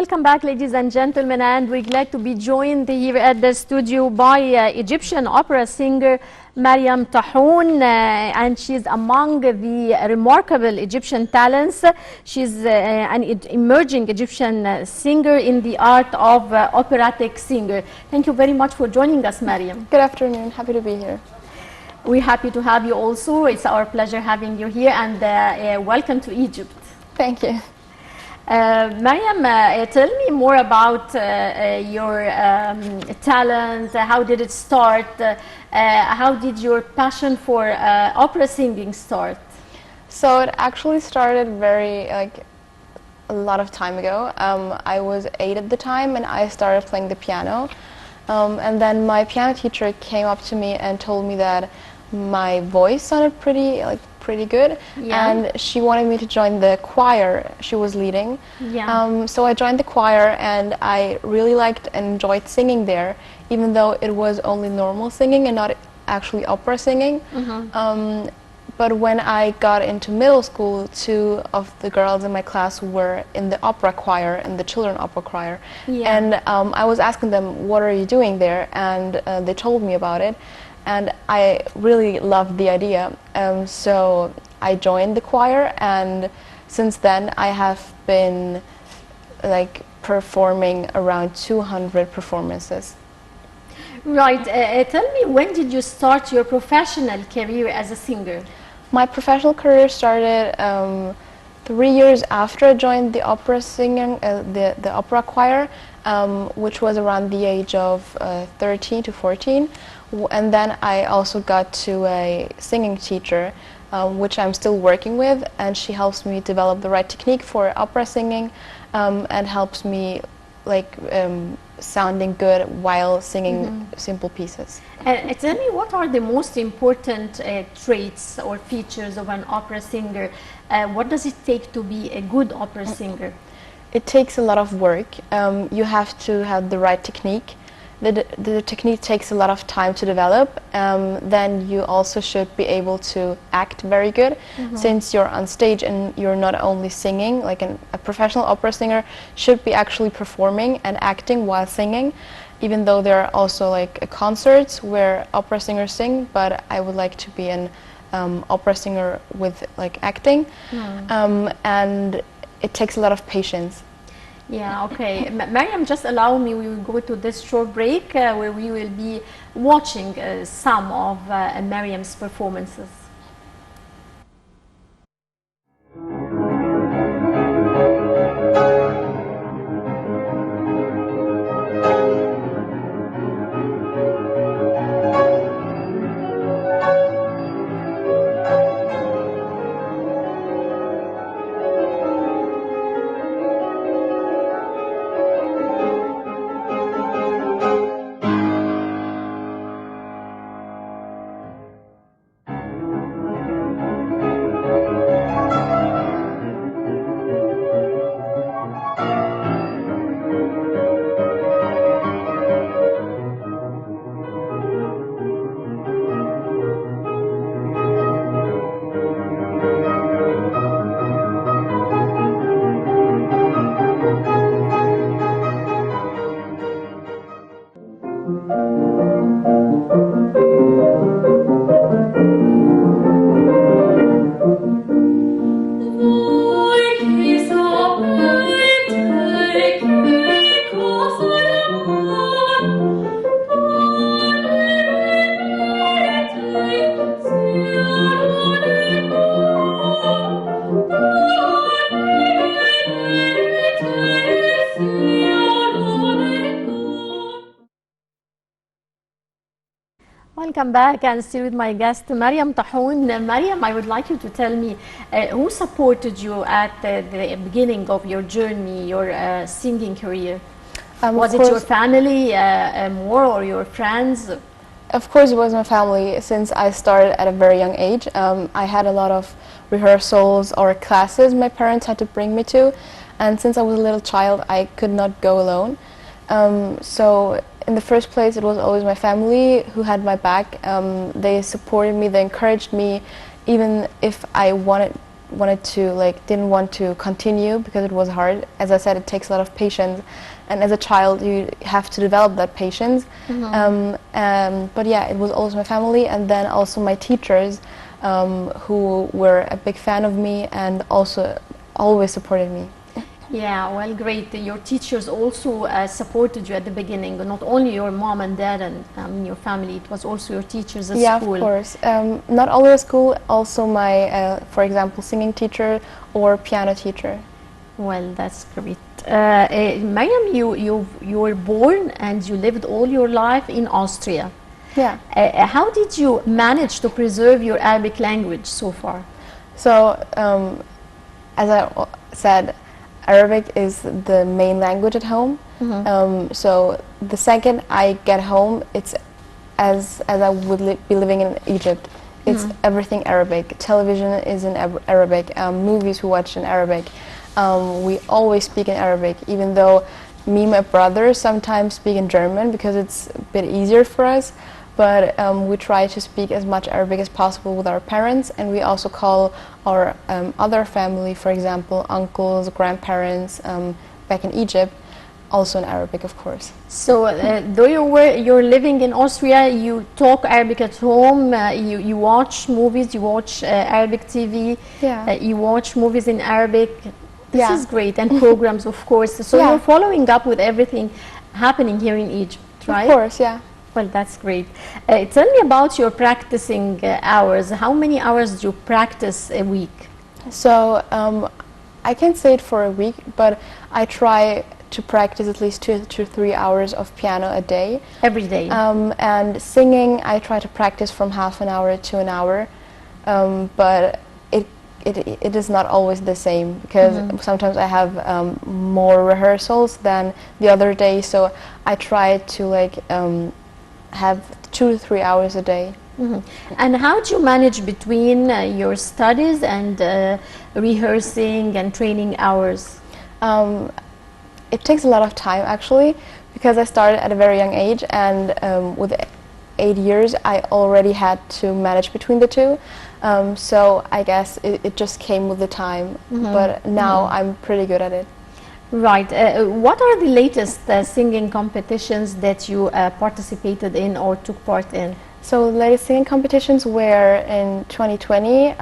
Welcome back, ladies and gentlemen, and we're glad to be joined here at the studio by Egyptian opera singer Mariam Tahoun, and she's among the remarkable Egyptian talents. She's an emerging Egyptian singer in the art of operatic singer. Thank you very much for joining us, Mariam. Good afternoon. Happy to be here. We're happy to have you also. It's our pleasure having you here, and welcome to Egypt. Thank you. Mariam, tell me more about your talent. How did it start? How did your passion for opera singing start? So it actually started a lot of time ago. I was 8 at the time, and I started playing the piano. And then my piano teacher came up to me and told me that my voice sounded pretty good, and she wanted me to join the choir she was leading. So I joined the choir, and I really liked and enjoyed singing there, even though it was only normal singing and not actually opera singing. But when I got into middle school, 2 of the girls in my class were in the opera choir, in the children opera choir. And I was asking them, what are you doing there? And they told me about it. And I really loved the idea, so I joined the choir, and since then I have been performing around 200 performances. Right. Tell me, when did you start your professional career as a singer? My professional career started 3 years after I joined the opera singing, the opera choir, which was around the age of 13 to 14. And then I also got to a singing teacher, which I'm still working with, and she helps me develop the right technique for opera singing, and helps me sounding good while singing simple pieces. Tell me, what are the most important traits or features of an opera singer? What does it take to be a good opera singer? It takes a lot of work. You have to have the right technique. The technique takes a lot of time to develop. Then you also should be able to act very good, since you're on stage and you're not only singing. A professional opera singer should be actually performing and acting while singing, even though there are also concerts where opera singers sing, but I would like to be an opera singer with acting. And it takes a lot of patience. Yeah, okay. Mariam, just allow me, we will go to this short break where we will be watching some of Mariam's performances. Welcome back, and still with my guest Mariam Tahoun. Mariam, I would like you to tell me who supported you at the beginning of your journey, your singing career? Was it your family more, or your friends? Of course it was my family, since I started at a very young age. I had a lot of rehearsals or classes my parents had to bring me to, and since I was a little child I could not go alone. So in the first place it was always my family who had my back. They supported me, they encouraged me, even if I wanted wanted to didn't want to continue because it was hard. As I said, it takes a lot of patience, and as a child you have to develop that patience. But yeah, it was also my family, and then also my teachers, who were a big fan of me and also always supported me. Yeah, well, great. Your teachers also supported you at the beginning, not only your mom and dad and your family, it was also your teachers at school. Yeah, of course. Not only at school, also my, for example, singing teacher or piano teacher. Well, that's great. Mariam, you were born and you lived all your life in Austria. Yeah. How did you manage to preserve your Arabic language so far? So, as I said, Arabic is the main language at home. So the second I get home, it's as I would be living in Egypt. It's everything Arabic. Television is in Arabic. Movies we watch in Arabic. We always speak in Arabic, even though me and my brother sometimes speak in German because it's a bit easier for us. But we try to speak as much Arabic as possible with our parents, and we also call our other family, for example, uncles, grandparents, back in Egypt, also in Arabic, of course. So, though you're living in Austria, you talk Arabic at home. You watch movies, you watch Arabic TV. Yeah. You watch movies in Arabic. This Yeah. is great, and programs, of course. So Yeah. you're following up with everything happening here in Egypt, right? Of course, yeah. Well, that's great. Tell me about your practicing hours. How many hours do you practice a week? So I can't say it for a week, but I try to practice at least 2 to 3 hours of piano a day. Every day? And singing, I try to practice from half an hour to an hour, but it is not always the same because sometimes I have more rehearsals than the other day, so I try to have 2 to 3 hours a day. And how do you manage between your studies and rehearsing and training hours? It takes a lot of time actually, because I started at a very young age, and with 8 years I already had to manage between the two. So I guess it just came with the time, but now I'm pretty good at it. Right. What are the latest singing competitions that you participated in or took part in? So the latest singing competitions were in 2020,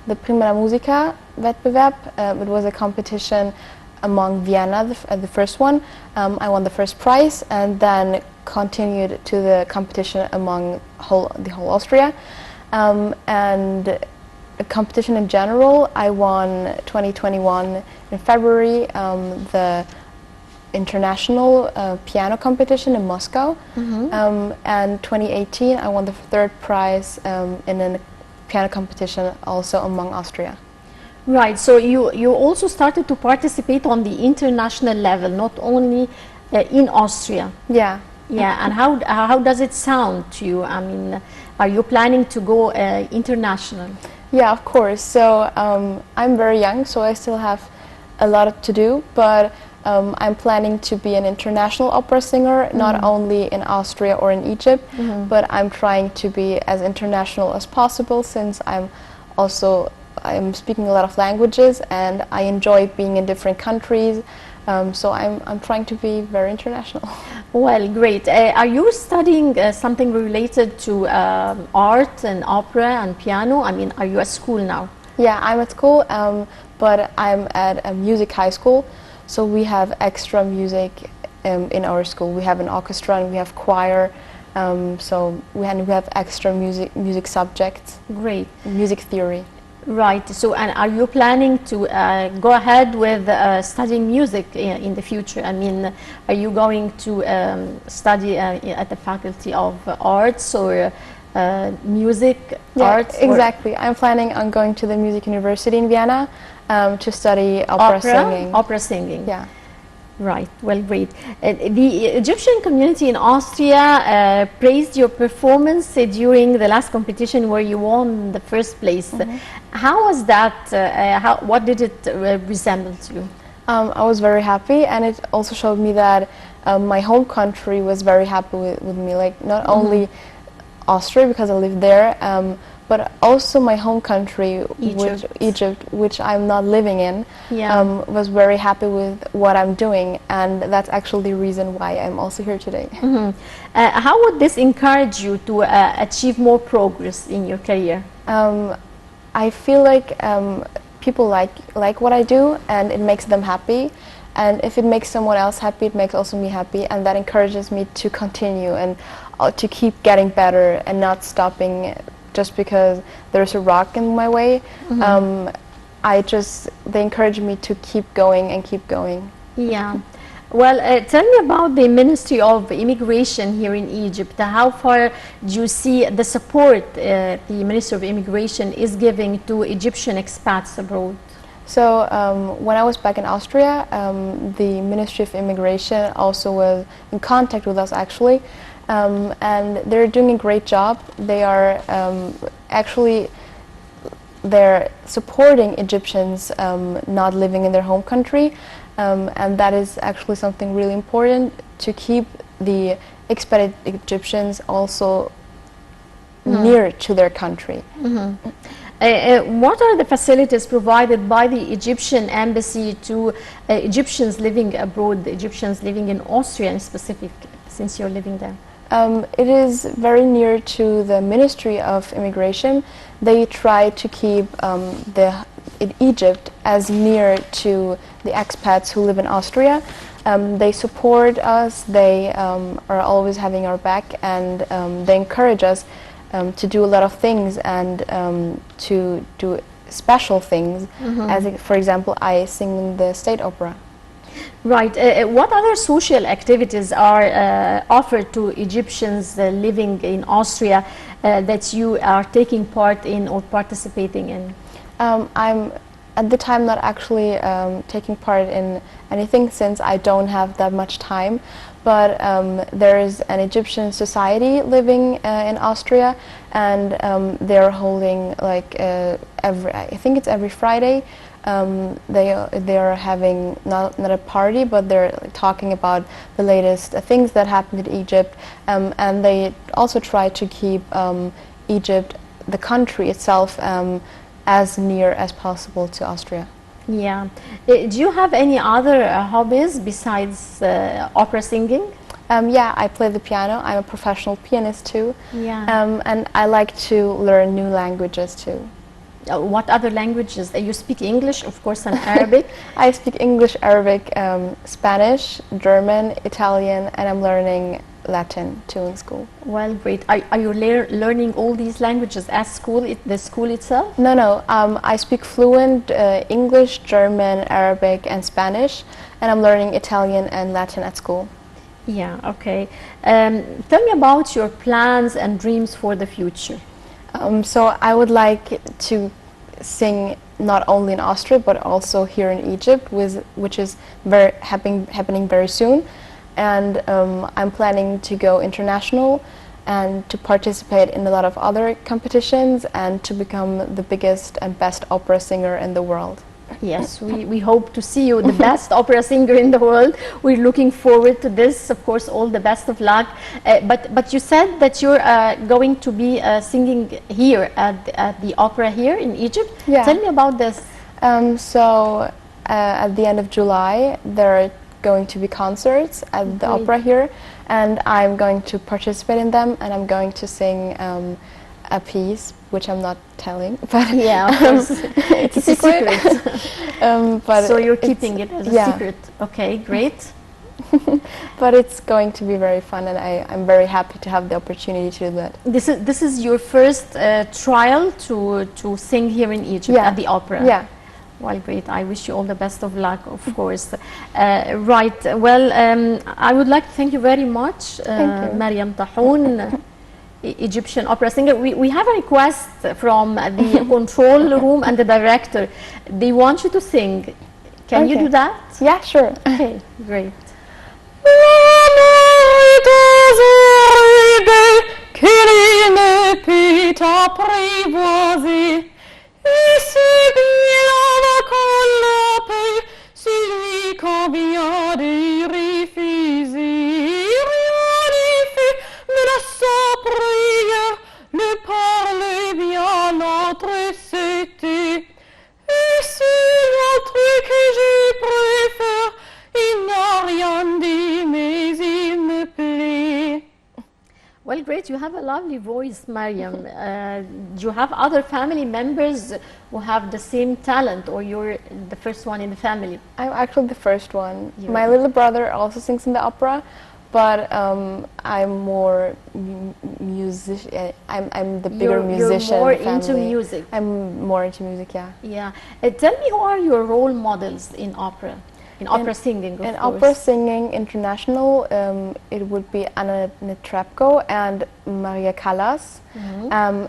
the Prima Musica Wettbewerb. It was a competition among Vienna, the first one. I won the first prize and then continued to the competition among the whole Austria. And a competition in general, I won 2021 in February, the international piano competition in Moscow, and 2018 I won the third prize in a piano competition also among Austria. Right, so you also started to participate on the international level, not only in Austria. Yeah. Yeah, and how does it sound to you? I mean, are you planning to go international? Yeah, of course. So I'm very young, so I still have a lot to do, but I'm planning to be an international opera singer, not only in Austria or in Egypt, but I'm trying to be as international as possible, since I'm speaking a lot of languages and I enjoy being in different countries. So I'm trying to be very international. Well, great. Are you studying something related to art and opera and piano? I mean, are you at school now? Yeah, I'm at school, but I'm at a music high school. So we have extra music in our school. We have an orchestra and we have choir. So we have extra music subjects. Great. Music theory. Right. So, and are you planning to go ahead with studying music in the future? I mean, are you going to study at the Faculty of Arts or music arts? Exactly. I'm planning on going to the Music University in Vienna to study opera singing. Opera singing. Yeah. Right. Well, great. The Egyptian community in Austria praised your performance during the last competition where you won the first place. How was that? What did it resemble to you? I was very happy, and it also showed me that my home country was very happy with me. Like, not only Austria, because I lived there, but also my home country, Egypt. which I'm not living in, Yeah. was very happy with what I'm doing, and that's actually the reason why I'm also here today. How would this encourage you to achieve more progress in your career? I feel like people like what I do, and it makes them happy. And if it makes someone else happy, it makes also me happy, and that encourages me to continue and to keep getting better and not stopping just because there's a rock in my way. They encourage me to keep going and keep going. Yeah. Well, tell me about the Ministry of Immigration here in Egypt. How far do you see the support the Ministry of Immigration is giving to Egyptian expats abroad? So when I was back in Austria, the Ministry of Immigration also was in contact with us actually, and they're doing a great job. They are they're supporting Egyptians not living in their home country, and that is actually something really important to keep the expatriate Egyptians also near to their country. What are the facilities provided by the Egyptian embassy to Egyptians living abroad, the Egyptians living in Austria in specific, since you're living there? It is very near to the Ministry of Immigration. They try to keep Egypt as near to the expats who live in Austria. They support us, they are always having our back, and they encourage us to do a lot of things and to do special things. As for example, I sing in the state opera. Right. What other social activities are offered to Egyptians living in Austria that you are taking part in or participating in? I'm at the time not actually taking part in anything since I don't have that much time. But there is an Egyptian society living in Austria, and they're holding like I think it's every Friday. They are having not a party, but they're talking about the latest things that happened in Egypt, and they also try to keep Egypt, the country itself, as near as possible to Austria. Yeah. Do you have any other hobbies besides opera singing? Yeah, I play the piano. I'm a professional pianist too. Yeah. And I like to learn new languages too. What other languages? You speak English, of course, and Arabic. I speak English, Arabic, Spanish, German, Italian, and I'm learning Latin too in school. Well, great. Are you learning all these languages at school, the school itself? No. I speak fluent English, German, Arabic, and Spanish, and I'm learning Italian and Latin at school. Yeah, okay. Tell me about your plans and dreams for the future. So I would like to sing not only in Austria but also here in Egypt, which is happening very soon. And I'm planning to go international and to participate in a lot of other competitions and to become the biggest and best opera singer in the world. Yes, we hope to see you the best opera singer in the world. We're looking forward to this. Of course, all the best of luck. But you said that you're going to be singing here at the opera here in Egypt. Yeah. Tell me about this. So at the end of July, there are going to be concerts at the opera here, and I'm going to participate in them, and I'm going to sing a piece, which I'm not telling, but yeah, of course. it's a secret. But so you're keeping it as a secret. Okay, great. But it's going to be very fun, and I'm very happy to have the opportunity to do that. This is your first trial to sing here in Egypt at the opera. Yeah. Well, great. I wish you all the best of luck, of course. Right. Well, I would like to thank you very much, Mariam Tahoun, Egyptian opera singer. We have a request from the control room and the director. They want you to sing. Can you do that? Yeah, sure. Okay, great. Ne parle bien Well, great. You have a lovely voice, Mariam. Do you have other family members who have the same talent, or you're the first one in the family? I'm actually the first one. You're My the- little brother also sings in the opera, but I'm more music. I'm the bigger musician. You're more in the into family. music. I'm more into music, yeah. Yeah. Tell me, who are your role models in opera? In opera singing, of In course. opera singing international, it would be Anna Netrebko and Maria Callas.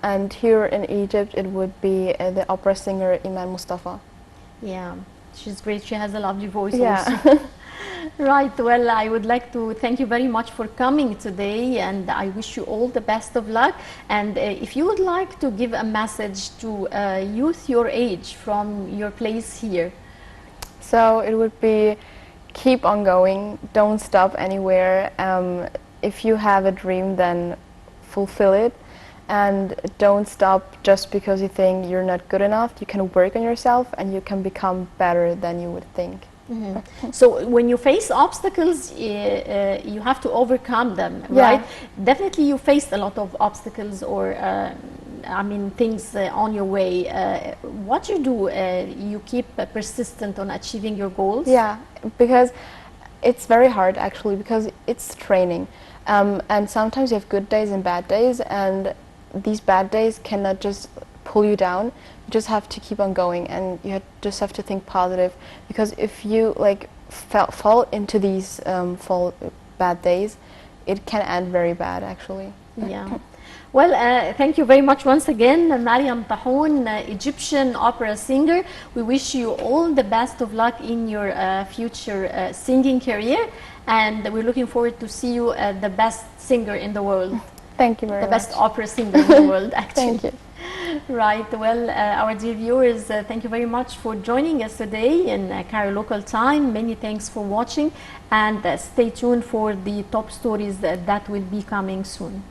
And here in Egypt, it would be the opera singer Iman Mustafa. Yeah, she's great. She has a lovely voice Yeah. also. Right. Well, I would like to thank you very much for coming today, and I wish you all the best of luck. And if you would like to give a message to youth your age from your place here. So it would be keep on going, don't stop anywhere. If you have a dream, then fulfill it. And don't stop just because you think you're not good enough. You can work on yourself and you can become better than you would think. So when you face obstacles, you have to overcome them, Yeah. right? Definitely you faced a lot of obstacles or I mean things on your way. What you do, you keep persistent on achieving your goals? Yeah, because it's very hard actually because it's training. And sometimes you have good days and bad days, and these bad days cannot just pull you down. You just have to keep on going, and you just have to think positive, because if you like fall into these bad days, it can end very bad actually. Yeah. Well, thank you very much once again, Mariam Tahoun, Egyptian opera singer. We wish you all the best of luck in your future singing career, and we're looking forward to see you the best singer in the world. Thank you very The much. best opera singer in the world, actually. Thank you. Right. Well, our dear viewers, thank you very much for joining us today in Cairo local time. Many thanks for watching, and stay tuned for the top stories that will be coming soon.